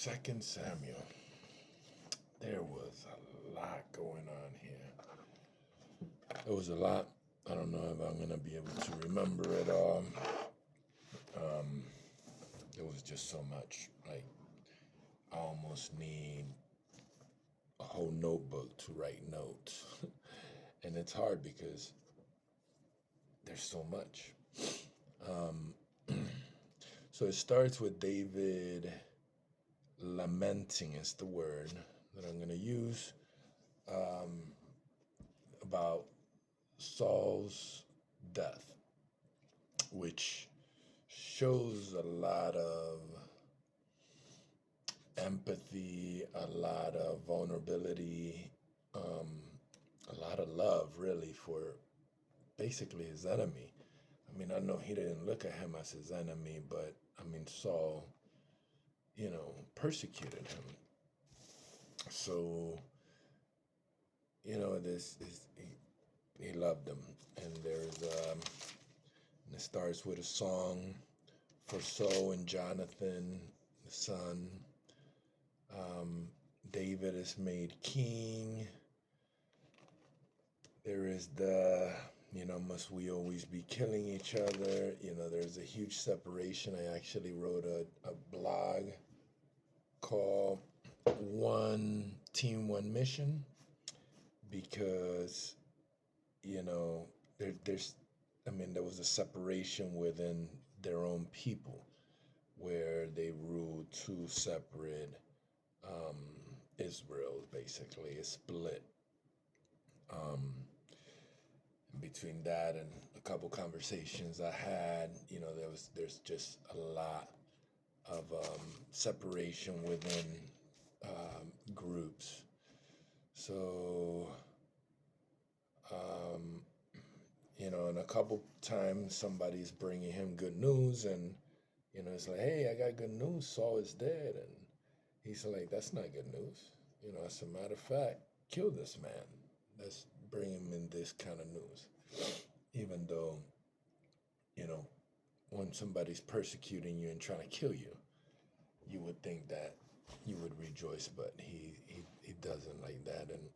Second Samuel. There was a lot going on here. It was a lot. I don't know if I'm gonna be able to remember it all. It was just so much. Like I almost need a whole notebook to write notes, and it's hard because there's so much. Um, so it starts with David lamenting. Is the word that I'm gonna use about Saul's death, which shows a lot of empathy, a lot of vulnerability, a lot of love, really, for basically his enemy. I mean, I know he didn't look at him as his enemy, but I mean, Saul, persecuted him. So, this is he loved him, and and it starts with a song for Saul and Jonathan, the son. David is made king. There is must we always be killing each other? There's a huge separation. I actually wrote a blog called One Team, One Mission, because, there was a separation within their own people where they ruled two separate Israel, basically, a split. Between that and a couple conversations I had, there's just a lot of separation within groups. So, and a couple times somebody's bringing him good news, and it's like, hey, I got good news. Saul is dead, and he's like, that's not good news. As a matter of fact, kill this man. Let's bring him in this kind of news. Even though, when somebody's persecuting you and trying to kill you, you would think that you would rejoice, but he doesn't like that. And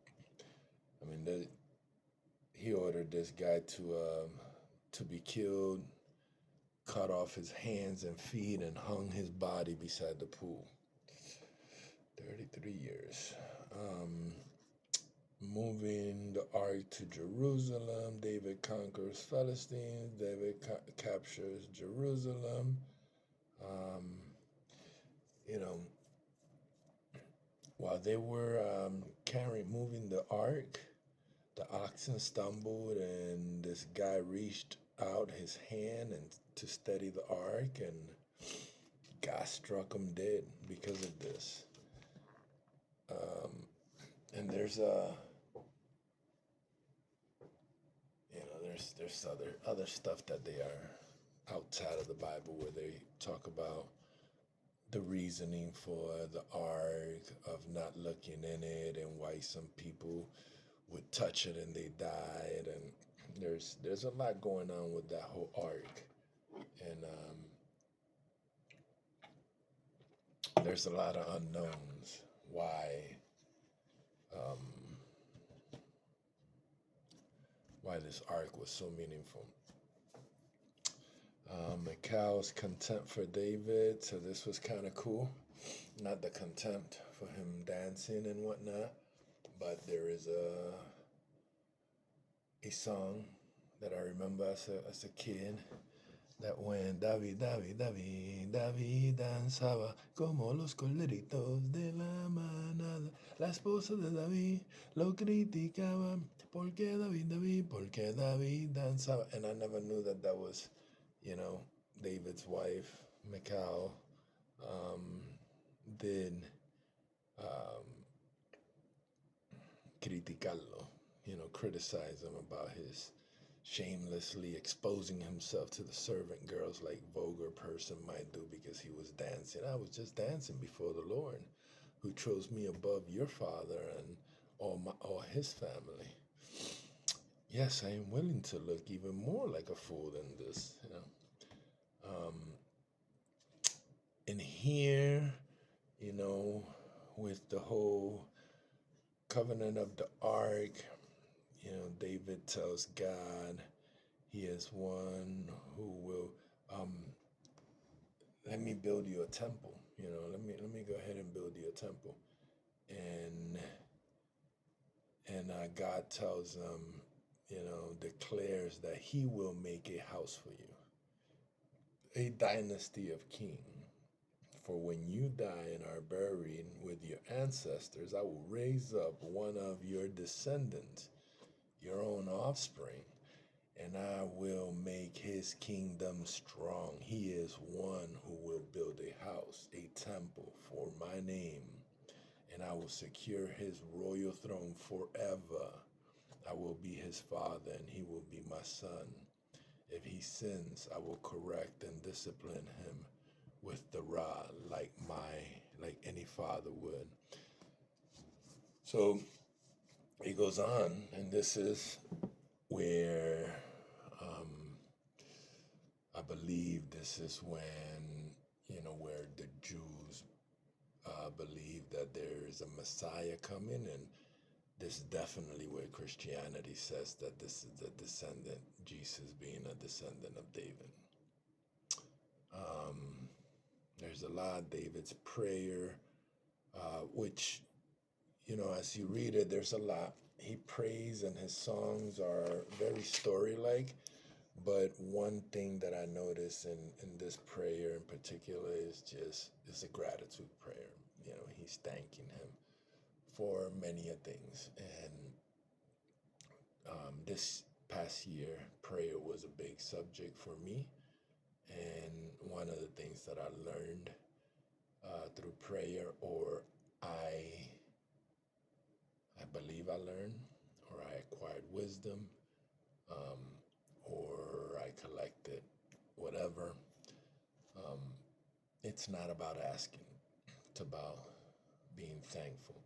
I mean, he ordered this guy to be killed, cut off his hands and feet, and hung his body beside the pool. 33 years. Moving the ark to Jerusalem, David conquers Philistines. David captures Jerusalem. While they were moving the ark, the oxen stumbled, and this guy reached out his hand and to steady the ark, and God struck him dead because of this. And there's there's other stuff that they are outside of the Bible where they talk about the reasoning for the ark, of not looking in it, and why some people would touch it and they died, and there's a lot going on with that whole ark, and there's a lot of unknowns why this ark was so meaningful. Michal's contempt for David, so this was kind of cool. Not the contempt for him dancing and whatnot, but there is a song that I remember as a kid that when David danzaba como los corderitos de la manada, la esposa de David lo criticaba porque David danzaba, and I never knew that was, David's wife, Michal, did criticarlo, criticize him about his shamelessly exposing himself to the servant girls like vulgar person might do because he was dancing. I was just dancing before the Lord, who chose me above your father and all his family. Yes, I am willing to look even more like a fool than this. In here, you know, with the whole covenant of the ark, David tells God he is one who will um, let me build you a temple. Let me go ahead and build you a temple. And God tells him, declares that he will make a house for you, a dynasty of kings. For when you die and are buried with your ancestors, I will raise up one of your descendants, your own offspring, and I will make his kingdom strong. He is one who will build a house, a temple for my name, and I will secure his royal throne forever. I will be his father, and he will be my son. If he sins, I will correct and discipline him with the rod, like any father would. So he goes on, and this is where I believe this is when, where the Jews believe that there is a Messiah coming, and this is definitely where Christianity says that this is the descendant, Jesus being a descendant of David. There's a lot, David's prayer, which, as you read it, there's a lot. He prays and his songs are very story-like. But one thing that I notice in this prayer in particular is a gratitude prayer. He's thanking him for many things. And this past year, prayer was a big subject for me. And one of the things that I learned through prayer, or I believe I learned, or I acquired wisdom, um, or I collected whatever. Um, it's not about asking, it's about being thankful.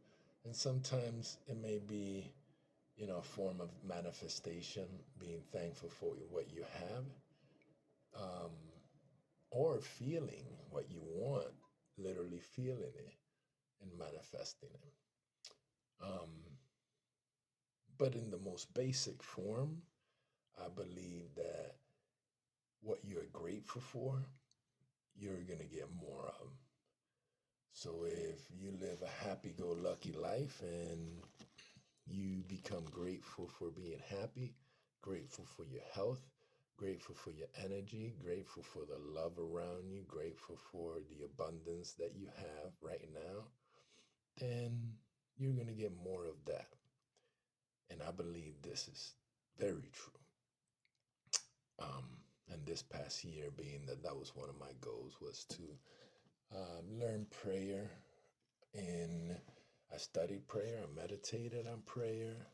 And sometimes it may be, a form of manifestation, being thankful for what you have, um, or feeling what you want, literally feeling it and manifesting it. But in the most basic form, I believe that what you're grateful for, you're going to get more of. So if you live a happy-go-lucky life and you become grateful for being happy, grateful for your health, grateful for your energy, grateful for the love around you, grateful for the abundance that you have right now, then you're going to get more of that. And I believe this is very true. And this past year, being that was one of my goals, was to learn prayer. And I studied prayer, I meditated on prayer.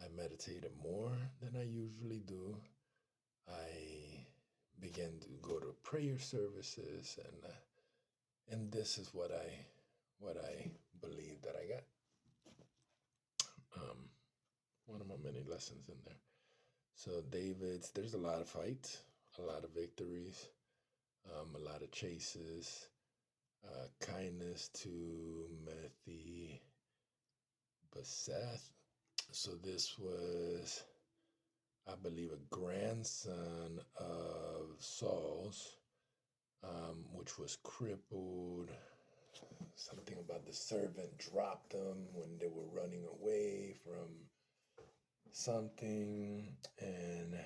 I meditated more than I usually do. I began to go to prayer services, and this is what I believe that I got. One of my many lessons in there. So there's a lot of fights, a lot of victories, a lot of chases, kindness to Mephibosheth. So this was, I believe, a grandson of Saul's, which was crippled. Something about the servant dropped them when they were running away from something. And,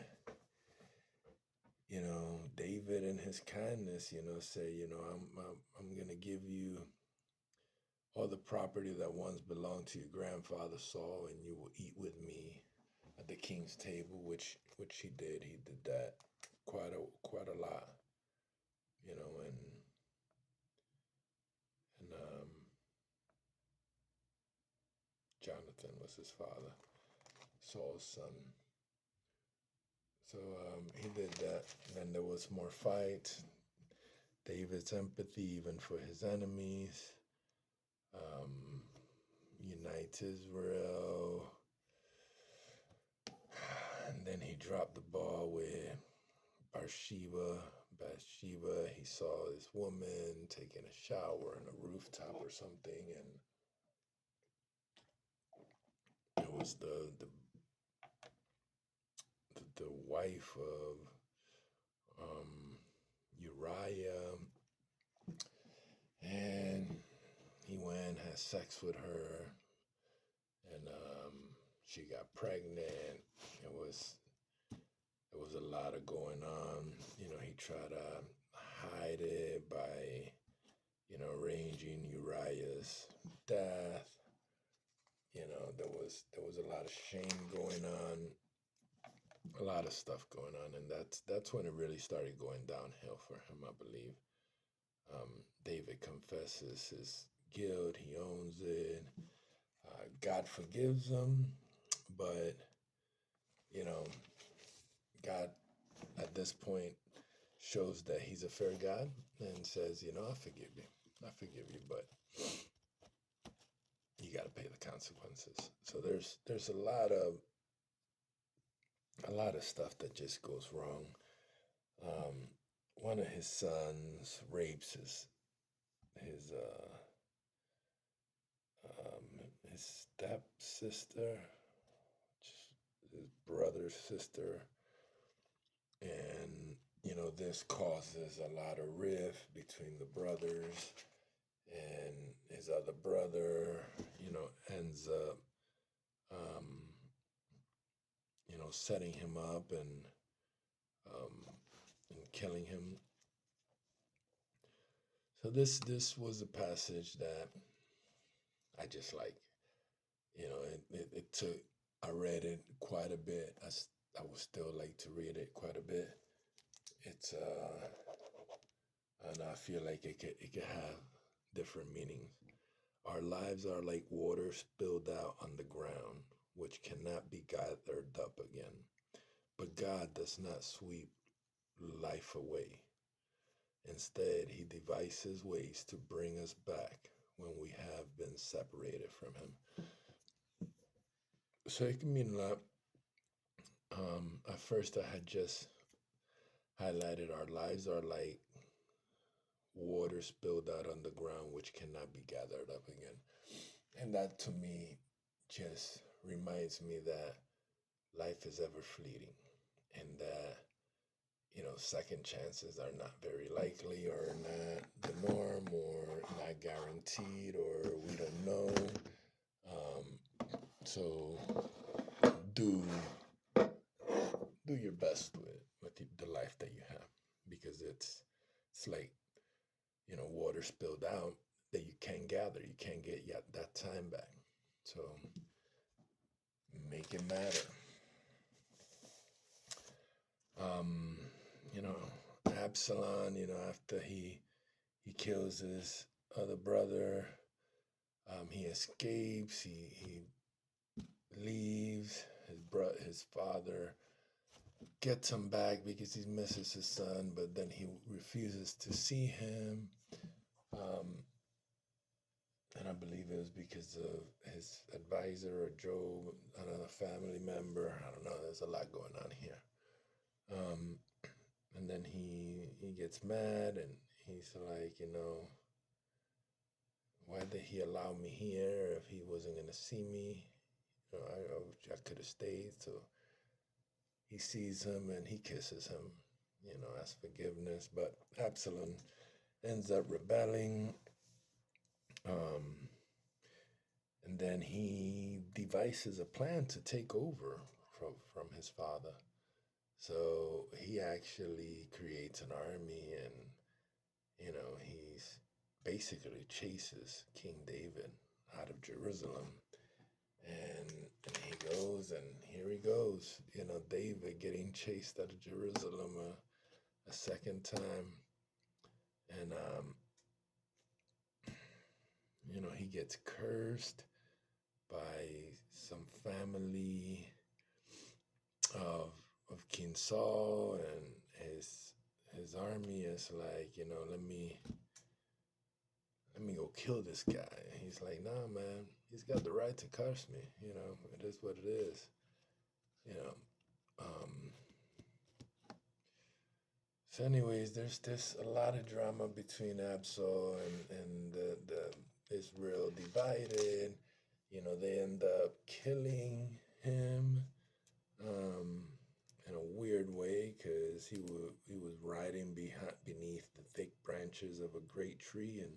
David in his kindness, say, I'm going to give you all the property that once belonged to your grandfather Saul, and you will eat with me at the king's table, which he did. He did that quite a lot, and Jonathan was his father, Saul's son. So he did that. Then there was more fight. David's empathy, even for his enemies. Unite Israel. And then he dropped the ball with Bathsheba, Bathsheba. He saw this woman taking a shower on a rooftop or something, and it was the wife of Uriah, and he went, had sex with her, and she got pregnant. It was there was a lot of going on. He tried to hide it by arranging Uriah's death. There was a lot of shame going on, a lot of stuff going on, and that's when it really started going downhill for him, I believe. David confesses his guilt, he owns it. God forgives him, but God at this point shows that he's a fair God and says, I forgive you, but you got to pay the consequences. So there's a lot of stuff that just goes wrong. One of his sons rapes his stepsister, his brother's sister, and this causes a lot of rift between the brothers, and his other brother ends up setting him up and killing him. So this was a passage that I just like. It took. I read it quite a bit. I would still like to read it quite a bit. It's and I feel like it could have different meanings. Our lives are like water spilled out on the ground, which cannot be gathered up again. But God does not sweep life away. Instead, he devises ways to bring us back when we have been separated from him. So it can mean a lot. At first, I had just highlighted our lives are like water spilled out on the ground, which cannot be gathered up again. And that to me just reminds me that life is ever fleeting, and that second chances are not very likely, or not the norm, or not guaranteed, or we don't know. So do your best with the life that you have, because it's like water spilled out that you can't gather, you can't get yet that time back. So make it matter. You know, Absalom, after he kills his other brother, he escapes, he leaves. His father gets him back because he misses his son, but then he refuses to see him. And I believe it was because of his advisor or Job, another family member. I don't know. There's a lot going on here. And then he gets mad, and he's like, why did he allow me here if he wasn't going to see me? I could have stayed. So he sees him and he kisses him, asks forgiveness. But Absalom ends up rebelling. And then he devises a plan to take over from his father. So he actually creates an army, and he's basically chases King David out of Jerusalem. And he goes, and here he goes, David getting chased out of Jerusalem a second time. And he gets cursed by some family of King Saul, and his army is like, let me go kill this guy. And he's like, nah, man, he's got the right to curse me. It is what it is. So, anyways, there's this a lot of drama between Absol and the Israel divided. You know, they end up killing him um, in a weird way because he was riding beneath the thick branches of a great tree, and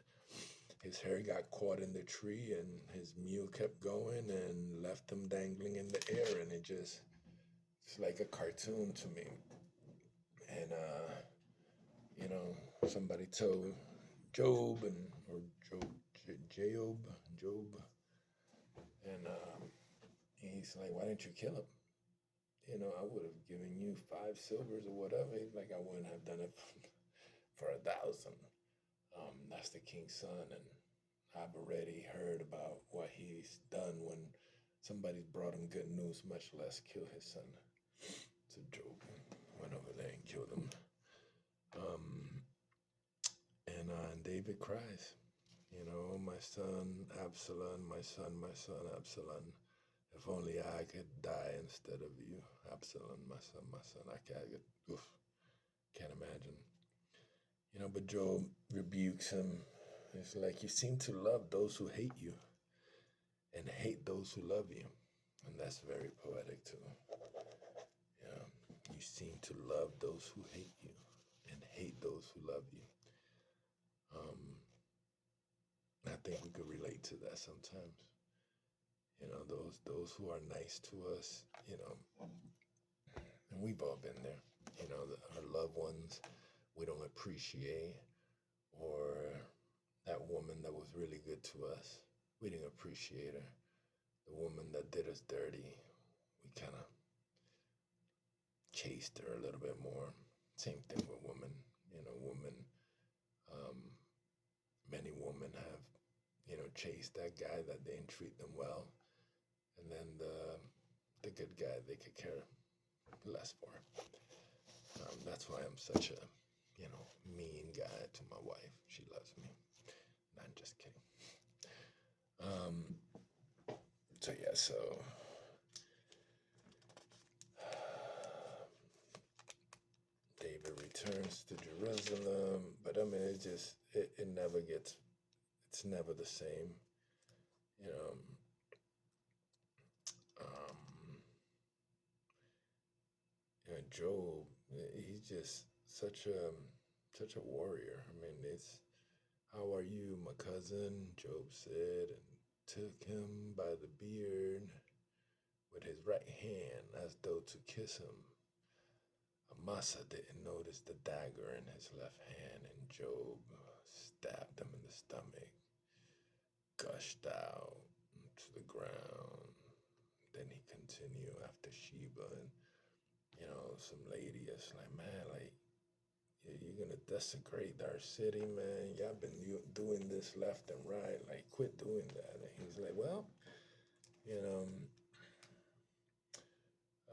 his hair got caught in the tree, and his mule kept going and left him dangling in the air, and it's like a cartoon to me. And you know, somebody told Job or Job, and he's like, "Why didn't you kill him? You know, I would have given you 5 silvers or whatever." He's like, "I wouldn't have done it for 1,000." That's the king's son, and I've already heard about what he's done when somebody's brought him good news, much less kill his son. So Job went over there and killed him. Um, and David cries, you know, "My son Absalom, my son Absalom. If only I could die instead of you, Absalom, my son, my son." Can't imagine. You know, but Job rebukes him. It's like, "You seem to love those who hate you and hate those who love you." And that's very poetic too. Yeah. You seem to love those who hate you and hate those who love you. Um, I think we could relate to that sometimes. You know, those who are nice to us, you know, and we've all been there. You know, our loved ones we don't appreciate, or that woman that was really good to us, we didn't appreciate her. The woman that did us dirty, we kind of chased her a little bit more. Same thing with women. You know, um, many women have, you know, chased that guy that didn't treat them well, and then the good guy they could care less for. That's why I'm such a, you know, mean guy to my wife. She loves me. No, I'm just kidding. Um, so yeah, so David returns to Jerusalem, but I mean, it never gets, it's never the same. You know, um, Job, he's just such a warrior. I mean, it's, "How are you, my cousin?" Job said, and took him by the beard with his right hand as though to kiss him. Amasa didn't notice the dagger in his left hand, and Job stabbed him in the stomach, gushed out to the ground. Then he continued after Sheba, and you know, some lady is like, "Man, like, you're gonna desecrate our city, man. Y'all been doing this left and right. Like, quit doing that." And he's like, "Well, you know,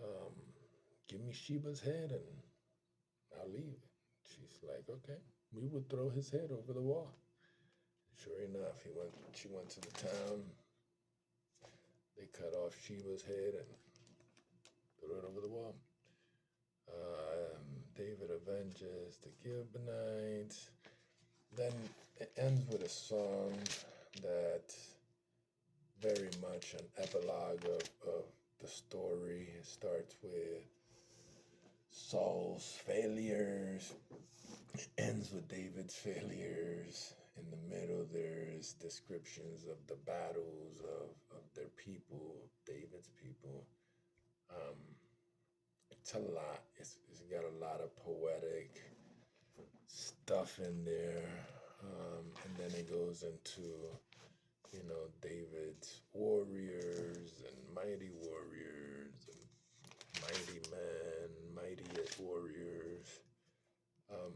um, give me Sheba's head and I'll leave." She's like, "Okay." We would throw his head over the wall. Sure enough, she went to the town. They cut off Sheba's head and threw it over the wall. David avenges the Gibeonites. Then it ends with a song that very much an epilogue of the story. It starts with Saul's failures, it ends with David's failures. In the middle, there's descriptions of the battles of their people, David's people. Um, it's a lot. It's got a lot of poetic stuff in there. And then it goes into, you know, David's warriors and mighty men, mightiest warriors.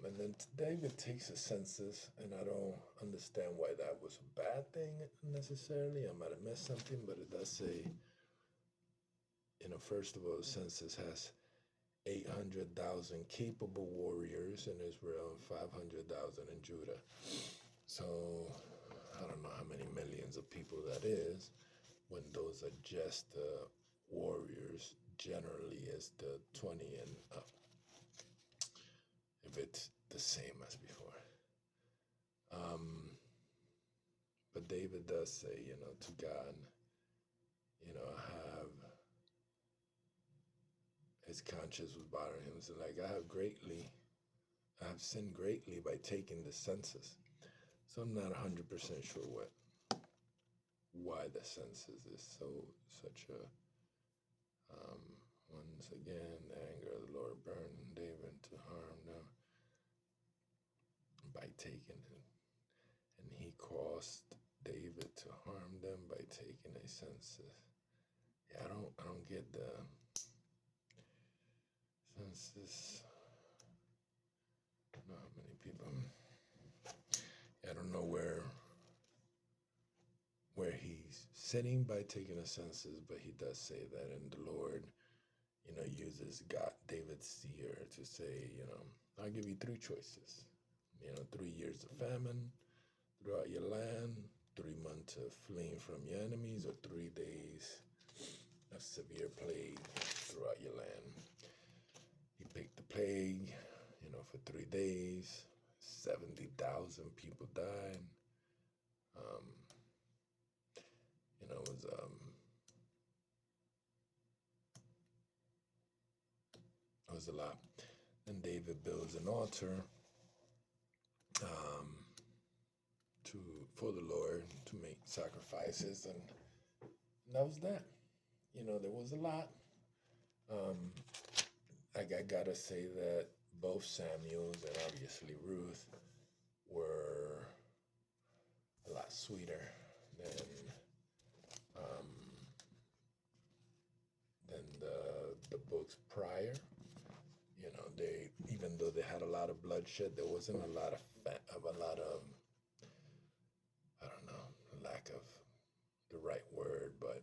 And then David takes a census, and I don't understand why that was a bad thing necessarily. I might have missed something, but it does say, you know, first of all, the census has 800,000 capable warriors in Israel and 500,000 in Judah. So I don't know how many millions of people that is when those are just the warriors, generally is the 20 and up. If it's the same as before. But David does say, to God, I have, his conscience was bothering him. So like, I have sinned greatly by taking the census. So I'm not 100% sure why the census is such a, once again, the anger of the Lord burned David to harm them by taking it. And he caused David to harm them by taking a census. Yeah, I don't get the census. I don't know how many people. I don't know where he's sitting by taking a census, but he does say that, and the Lord, uses David's seer to say, I'll give you three choices. 3 years of famine throughout your land, 3 months of fleeing from your enemies, or 3 days of severe plague throughout your land. He picked the plague, for 3 days, 70,000 people died. It was a lot. And David builds an altar for the Lord to make sacrifices, and that was that. There was a lot. I gotta say that both Samuels and obviously Ruth were a lot sweeter than the books prior. They, even though they had a lot of bloodshed, there wasn't a lot of I don't know, lack of the right word, but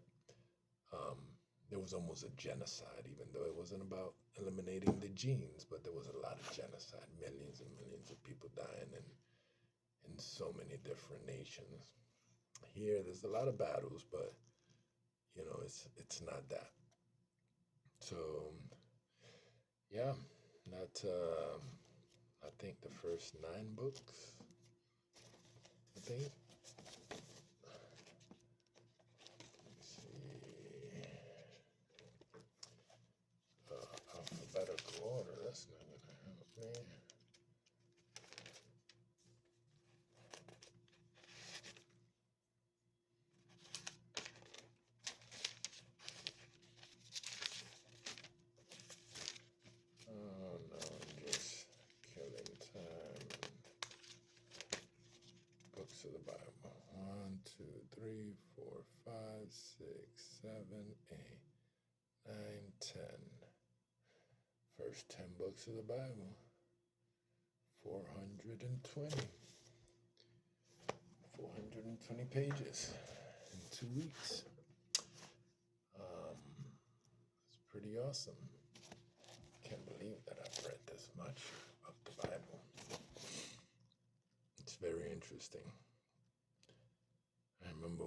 there was almost a genocide, even though it wasn't about eliminating the genes, but there was a lot of genocide, millions and millions of people dying in so many different nations. Here, there's a lot of battles, but it's not that. So, yeah, that's I think the first 9 books. I think. Let me see. Alphabetical order. That's not gonna help me. Oh no, I'm just killing time. Books of the Bible. 1, 2, 3, 4, 5, 6, 7, 8, 9, 10. First 10 books of the Bible. 420. 420 pages in 2 weeks. It's pretty awesome. Can't believe that I've read this much of the Bible. It's very interesting. I remember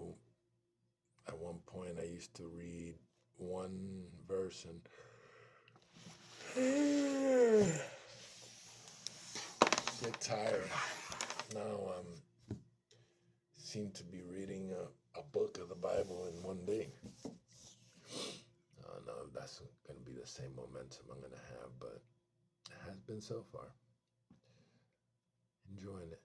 at one point I used to read one verse and get tired. Now I seem to be reading a book of the Bible in one day. I don't know if that's going to be the same momentum I'm going to have, but it has been so far. Enjoying it.